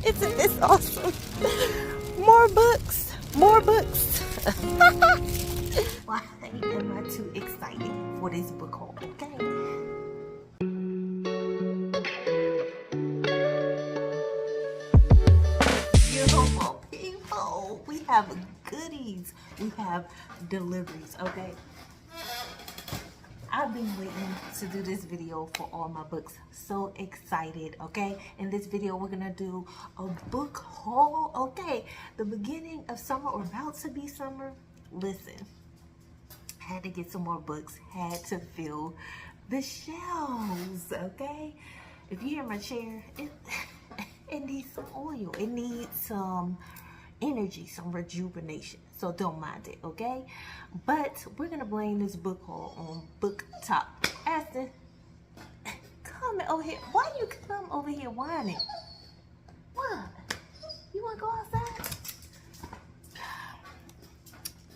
Isn't this awesome? More books, more books. Why am I too excited for this book haul, okay? Beautiful people, we have goodies, we have deliveries, okay? I've been waiting to do this video for all my books. So excited, okay? In this video, we're gonna do a book haul, okay? The beginning of summer, or about to be summer. Listen, had to get some more books, had to fill the shelves, okay? If you hear my chair, it needs some oil. It needs some energy, some rejuvenation. So don't mind it, okay? But we're gonna blame this book haul on booktok. Aston, come over here. Why you come over here whining? What? You wanna go outside?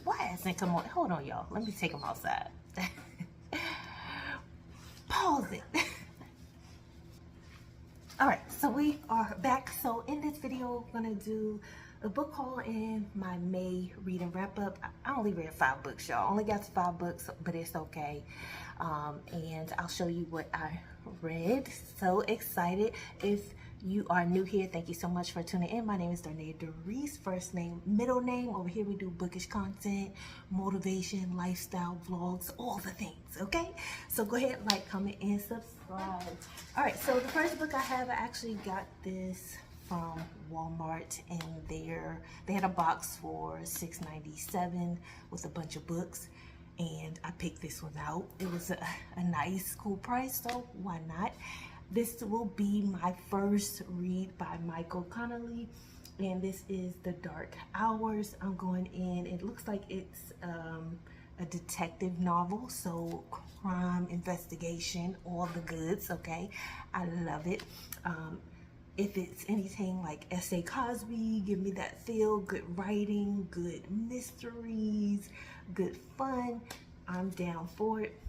Why Aston come on? Hold on, y'all. Let me take him outside. Pause it. All right, so we are back. So in this video, I'm gonna do a book haul and my May reading wrap up. I only read 5 books, y'all. Only got 5 books, but it's okay. And I'll show you what I read. So excited. If you are new here, thank you so much for tuning in. My name is Darnaya, Darice, first name, middle name. Over here we do bookish content, motivation, lifestyle, vlogs, all the things, okay? So go ahead, like, comment, and subscribe. All right, so the first book I have, I actually got this from Walmart, and they had a box for $6.97 with a bunch of books, and I picked this one out. It was a nice, cool price, so why not? This will be my first read by Michael Connelly, and this is The Dark Hours. I'm going in, it looks like it's a detective novel, so crime, investigation, all the goods, okay? I love it. If it's anything like S.A. Cosby, give me that feel, good writing, good mysteries, good fun, I'm down for it.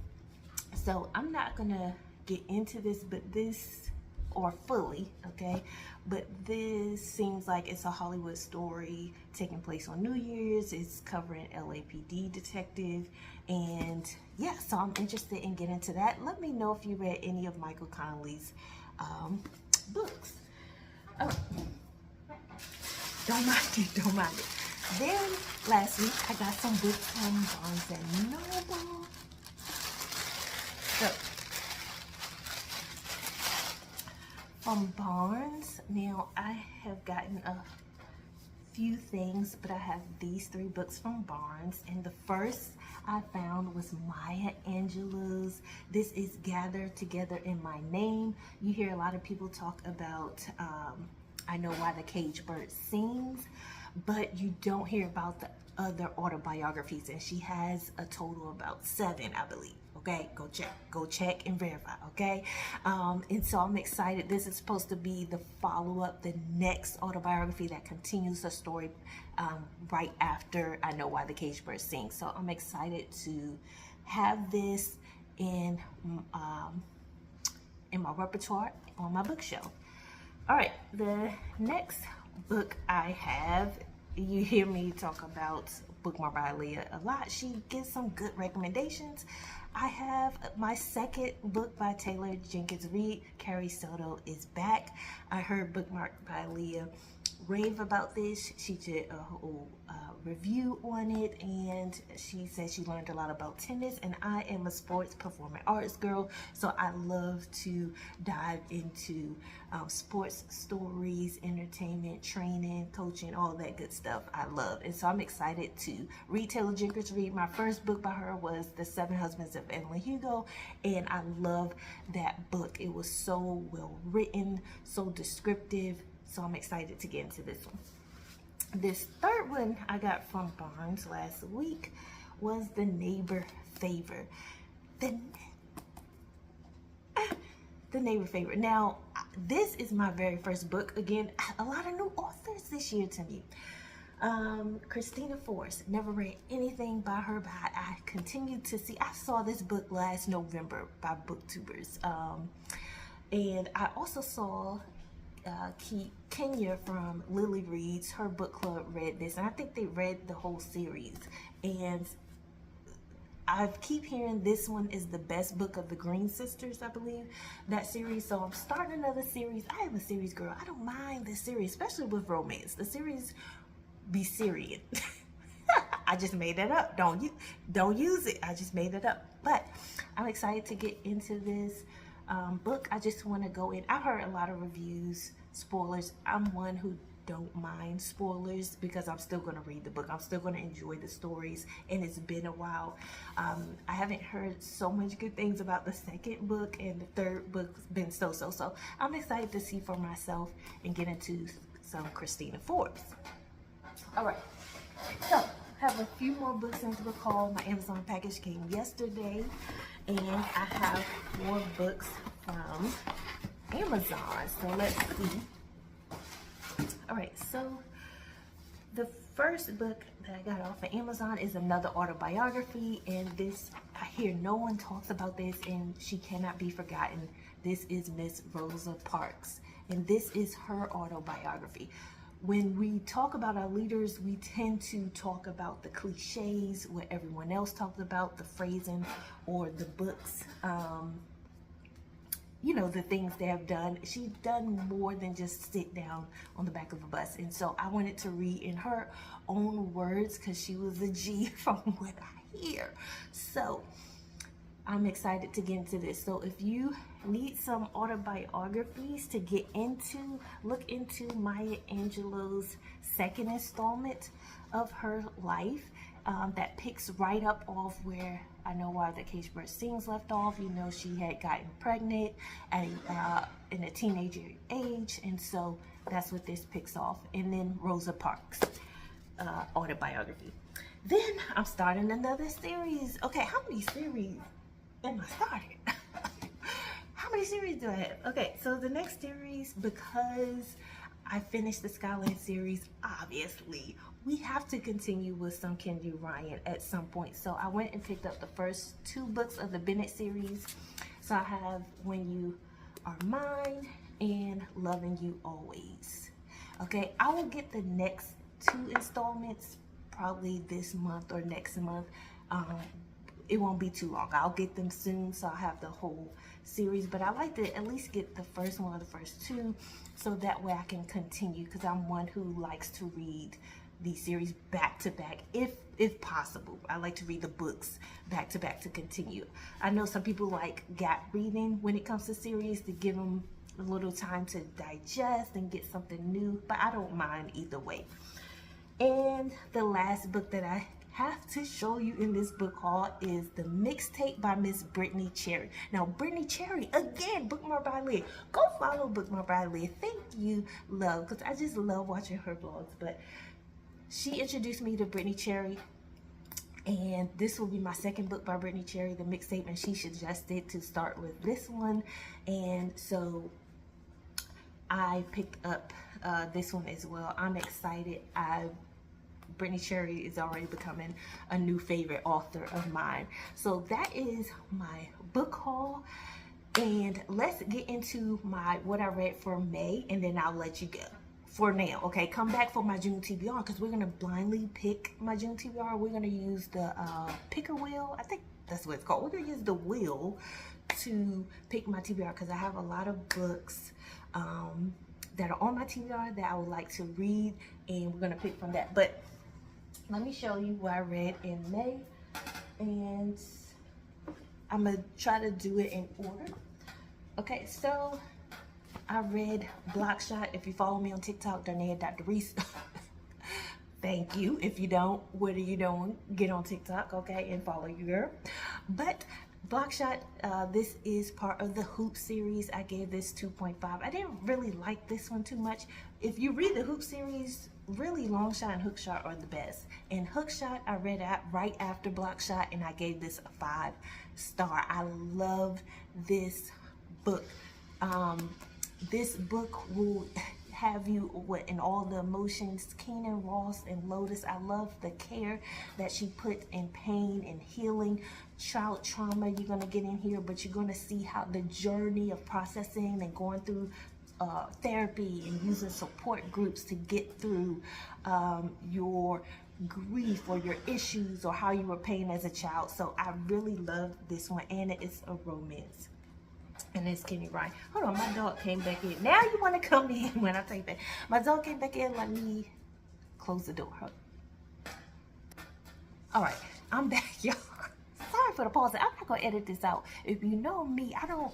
So I'm not gonna get into this, but this, or fully, okay, but this seems like it's a Hollywood story taking place on New Year's. It's covering LAPD detective, and yeah, so I'm interested in getting into that. Let me know if you read any of Michael Connelly's books. Oh, don't mind it, don't mind it. Then last week I got some books from Barnes and Noble. So from Barnes, now I have gotten a few things, but I have these 3 books from Barnes, and the first I found was Maya Angelou's This Is Gathered Together in My Name. You hear a lot of people talk about I Know Why the Caged Bird Sings, but you don't hear about the other autobiographies, and she has a total of about 7, I believe. Okay, go check and verify, okay? And so I'm excited. This is supposed to be the follow-up, the next autobiography that continues the story right after I Know Why the Caged Bird Sings. So I'm excited to have this in my repertoire on my bookshelf. All right, the next book I have, you hear me talk about Bookmark by Leah a lot. She gives some good recommendations. I have my second book by Taylor Jenkins Reid, Carrie Soto Is Back. I heard Bookmark by Leah rave about this. She did a whole review on it, and she said she learned a lot about tennis, and I am a sports performing arts girl, so I love to dive into sports stories, entertainment, training, coaching, all that good stuff I love. And so I'm excited to read Taylor Jenkins Reid. My first book by her was The 7 Husbands of Evelyn Hugo, and I love that book. It was so well written, so descriptive, so I'm excited to get into this one. This third one I got from Barnes last week was The Neighbor Favor. The Neighbor Favor. Now, this is my very first book. Again, a lot of new authors this year to me. Christina Forrest, never read anything by her, but I continue to see. I saw this book last November by Booktubers. And I also saw Kenya from Lily Reads, her book club, read this, and I think they read the whole series. And I keep hearing this one is the best book of the Green Sisters, I believe, that series. So I'm starting another series. I am a series girl. I don't mind this series, especially with romance. The series be serious. I just made that up. Don't use it. I just made it up. But I'm excited to get into this book. I just want to go in. I've heard a lot of reviews, spoilers. I'm one who don't mind spoilers because I'm still going to read the book. I'm still going to enjoy the stories, and it's been a while. I haven't heard so much good things about the second book, and the third book's been so. I'm excited to see for myself and get into some Christina Forbes. All right, so I have a few more books in the book haul. My Amazon package came yesterday, and I have 4 books from Amazon. So let's see. All right, so the first book that I got off of Amazon is another autobiography, and this, I hear no one talks about this, and she cannot be forgotten. This is Miss Rosa Parks, and this is her autobiography. When we talk about our leaders, we tend to talk about the cliches, what everyone else talks about, the phrasing or the books, you know, the things they have done. She's done more than just sit down on the back of a bus. And so I wanted to read in her own words because she was a G from what I hear. So I'm excited to get into this. So if you need some autobiographies to get into, look into Maya Angelou's second installment of her life. That picks right up off where I know why the Cage Bird Sings left off. You know, she had gotten pregnant at in a teenager age, and so that's what this picks off. And then Rosa Parks autobiography. Then I'm starting another series. Okay, how many series am I starting? How many series do I have? Okay, so the next series, because I finished the Skyland series, obviously we have to continue with some Kendi Ryan at some point. So I went and picked up the first 2 books of the Bennett series. So I have When You Are Mine and Loving You Always. Okay, I will get the next 2 installments probably this month or next month. It won't be too long. I'll get them soon, so I'll have the whole series. But I like to at least get the first one or the first 2, so that way I can continue, because I'm one who likes to read these series back to back, if possible. I like to read the books back to back to continue. I know some people like gap reading when it comes to series, to give them a little time to digest and get something new, but I don't mind either way. And the last book that I have to show you in this book haul is the mixtape by Miss Brittany Cherry. Now, Brittany Cherry, again, Bookmark by Leah. Go follow Bookmark by Leah. Thank you, love, because I just love watching her vlogs. But she introduced me to Brittany Cherry, and this will be my second book by Brittany Cherry, the mixtape, and she suggested to start with this one, and so I picked up this one as well. I'm excited. Brittany Cherry is already becoming a new favorite author of mine. So that is my book haul, and let's get into what I read for May, and then I'll let you go for now. Okay, come back for my June TBR, because we're gonna blindly pick my June TBR. We're gonna use the picker wheel. I think that's what it's called. We're gonna use the wheel to pick my TBR, because I have a lot of books that are on my TBR that I would like to read, and we're gonna pick from that. But let me show you what I read in May, and I'm gonna try to do it in order. Okay, so I read Blockshot. If you follow me on TikTok, Darnaya.Darice. Thank you. If you don't, what are you doing? Get on TikTok, okay, and follow your girl. But Blockshot, this is part of the Hoop series. I gave this 2.5. I didn't really like this one too much. If you read the Hoop series, really Longshot and Hookshot are the best. And Hookshot, I read right after Blockshot, and I gave this a 5-star. I love this book. This book will have you in all the emotions. Keenan Ross and Lotus, I love the care that she put in pain and healing, child trauma you're going to get in here, but you're going to see how the journey of processing and going through therapy and using support groups to get through your grief or your issues or how you were paying as a child. So I really love this one, and it is a romance. And it's Kenny Ryan. Hold on, my dog came back in. Now you want to come in when I take that. My dog came back in. Let me close the door. All right, I'm back, y'all. Sorry for the pause. I'm not gonna edit this out. If you know me, I don't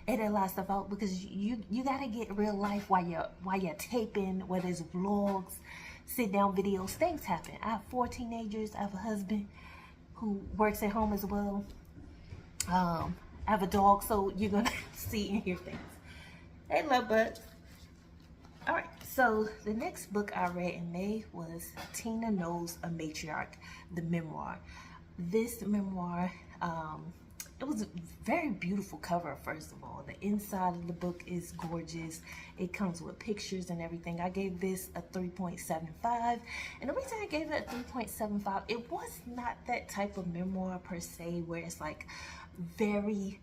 edit a lot of stuff out because you gotta get real life while you're taping, whether it's vlogs, sit down videos. Things happen. I have 4 teenagers. I have a husband who works at home as well. I have a dog, so you're gonna see and hear things. Hey, love bugs. All right, so the next book I read in May was Tina Knows a Matriarch, the memoir. This memoir, it was a very beautiful cover, first of all. The inside of the book is gorgeous. It comes with pictures and everything. I gave this a 3.75, and the reason I gave it a 3.75, it was not that type of memoir per se, where it's like very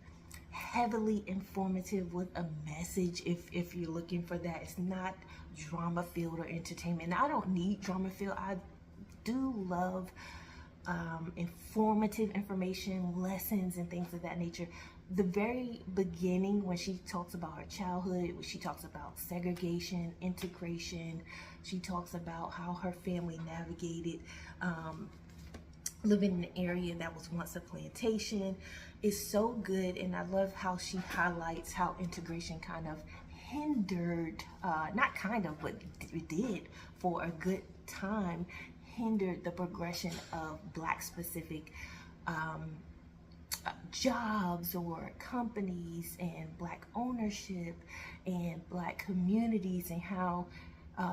heavily informative with a message. If you're looking for that, it's not drama filled or entertainment. Now, I don't need drama filled. I do love informative information, lessons, and things of that nature. The very beginning, when she talks about her childhood, when she talks about segregation, integration, she talks about how her family navigated living in an area that was once a plantation. Is so good, and I love how she highlights how integration kind of hindered, not kind of, but it did for a good time, hindered the progression of Black specific jobs or companies and Black ownership and Black communities, and how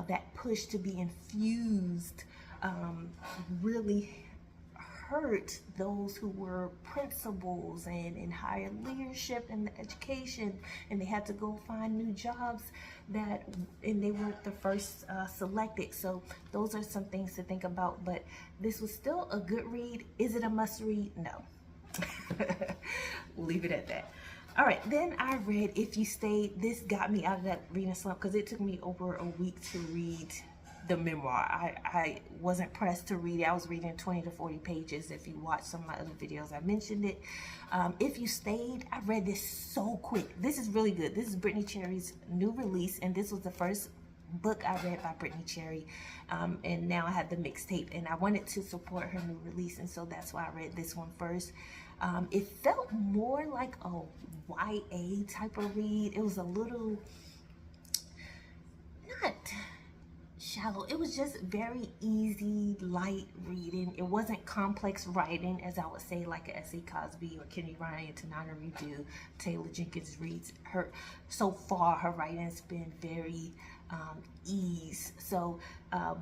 that push to be infused really hurt those who were principals and in higher leadership and education, and they had to go find new jobs and they weren't the first selected. So those are some things to think about, but this was still a good read. Is it a must read? No. We'll leave it at that. All right, then I read If You Stayed. This got me out of that reading slump because it took me over a week to read the memoir. I wasn't pressed to read it. I was reading 20 to 40 pages. If you watch some of my other videos, I mentioned it. If You Stayed, I read this so quick. This is really good. This is Brittany Cherry's new release, and this was the first book I read by Brittany Cherry, and now I had the mixtape, and I wanted to support her new release, and so that's why I read this one first. It felt more like a YA type of read. It was a little, not shallow, it was just very easy, light reading. It wasn't complex writing, as I would say, like a S.A. Cosby or Kenny Ryan, Tanana Redo, Taylor Jenkins reads. So far, her writing's been very ease. So,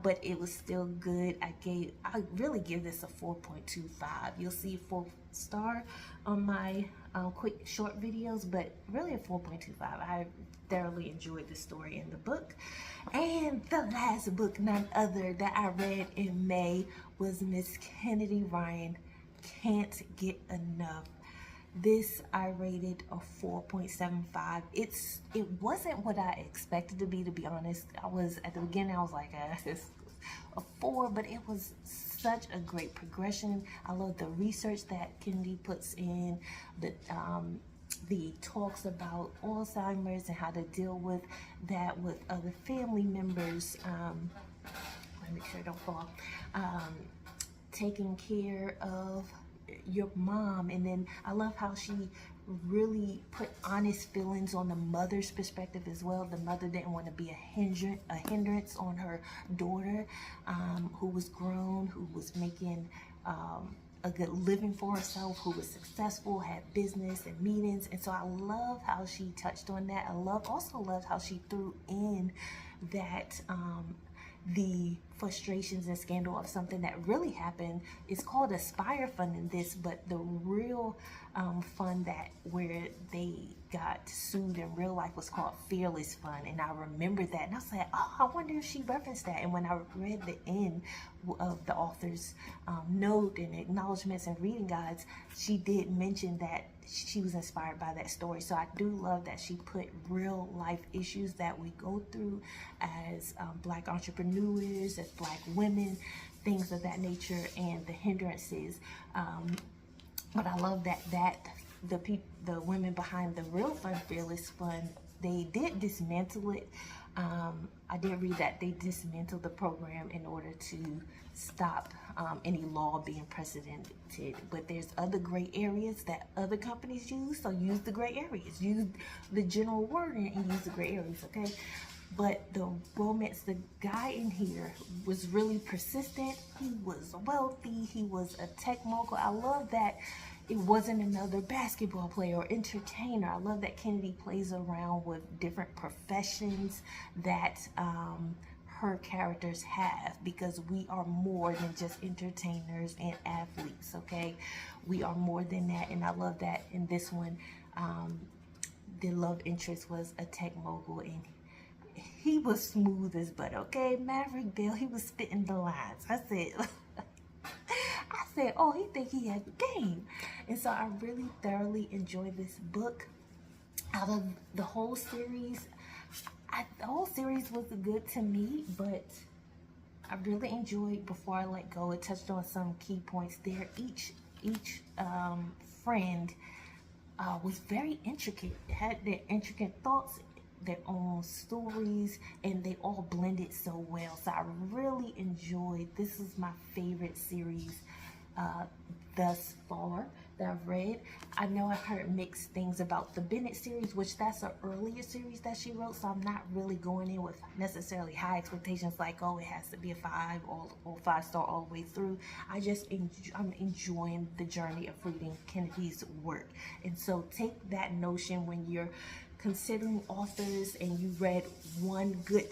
but it was still good. I really give this a 4.25. You'll see 4-star on my quick short videos, but really a 4.25. I thoroughly enjoyed the story in the book. And the last book, none other, that I read in May was Miss Kennedy Ryan, Can't Get Enough. This I rated a 4.75. It wasn't what I expected to be honest. At the beginning I was like, it's a 4, but it was such a great progression. I love the research that Kennedy puts in, the talks about Alzheimer's and how to deal with that with other family members. Let me make sure I don't fall. Taking care of your mom, and then I love how she really put honest feelings on the mother's perspective as well. The mother didn't want to be a hindrance on her daughter, who was grown, who was making a good living for herself, who was successful, had business and meetings. And so I love how she touched on that. I also loved how she threw in that the frustrations and scandal of something that really happened. It's called Aspire Fund in this, but the real fund that where they got sued in real life was called Fearless Fund, and I remember that, and I was like, oh, I wonder if she referenced that. And when I read the end of the author's note and acknowledgments and reading guides, she did mention that she was inspired by that story. So I do love that she put real life issues that we go through as Black entrepreneurs, as Black women, things of that nature, and the hindrances. But I love that the women behind the real fund, Fearless Fund, they did dismantle it. I did read that they dismantled the program in order to stop any law being precedented. But there's other gray areas that other companies use, so use the gray areas. Use the general wording and use the gray areas, okay? But the romance, the guy in here was really persistent. He was wealthy. He was a tech mogul. I love that it wasn't another basketball player or entertainer. I love that Kennedy plays around with different professions that her characters have, because we are more than just entertainers and athletes, okay? We are more than that, and I love that in this one, the love interest was a tech mogul, and he was smooth as butter, okay? Maverick Bill, he was spitting the lines. I said, oh, he think he had game. And so I really thoroughly enjoyed this book. Out of the whole series, the whole series was good to me, but I really enjoyed Before I Let Go. It touched on some key points there. Each friend was very intricate. It had their intricate thoughts, their own stories, and they all blended so well. So I really enjoyed, this is my favorite series thus far that I've read. I know I've heard mixed things about the Bennett series, which that's an earlier series that she wrote, so I'm not really going in with necessarily high expectations like, oh, it has to be a 5 or 5-star all the way through. I'm enjoying the journey of reading Kennedy's work. And so take that notion when you're considering authors and you read one good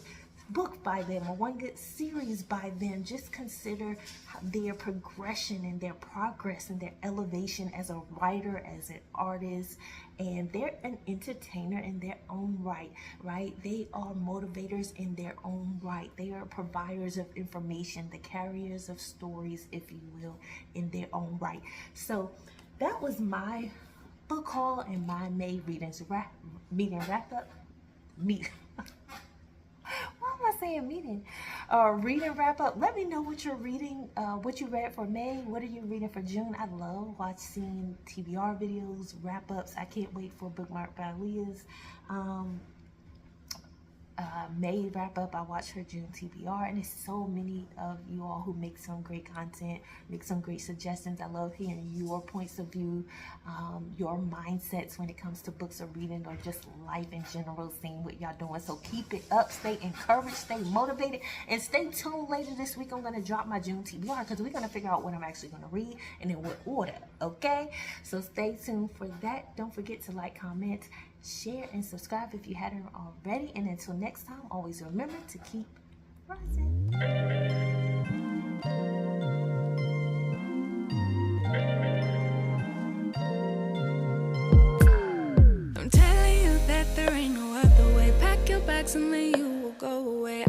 book by them or one good series by them. Just consider their progression and their progress and their elevation as a writer, as an artist, and they're an entertainer in their own right? They are motivators in their own right. They are providers of information, the carriers of stories, if you will, in their own right. So that was my book haul and my May reading wrap up. Reading wrap up. Let me know what you're reading, what you read for May. What are you reading for June? I love watching TBR videos, wrap ups. I can't wait for Bookmark by Leah's May wrap up. I watch her June TBR, and there's so many of you all who make some great content, make some great suggestions. I love hearing your points of view, your mindsets when it comes to books or reading or just life in general, seeing what y'all doing. So keep it up, stay encouraged, stay motivated, and stay tuned. Later this week I'm going to drop my June TBR, because we're going to figure out what I'm actually going to read and in what order, okay? So stay tuned for that. Don't forget to like, comment, share, and subscribe if you hadn't already. And until next time, always remember to keep rising. I'm telling you that there ain't no other way. Pack your bags and then you will go away.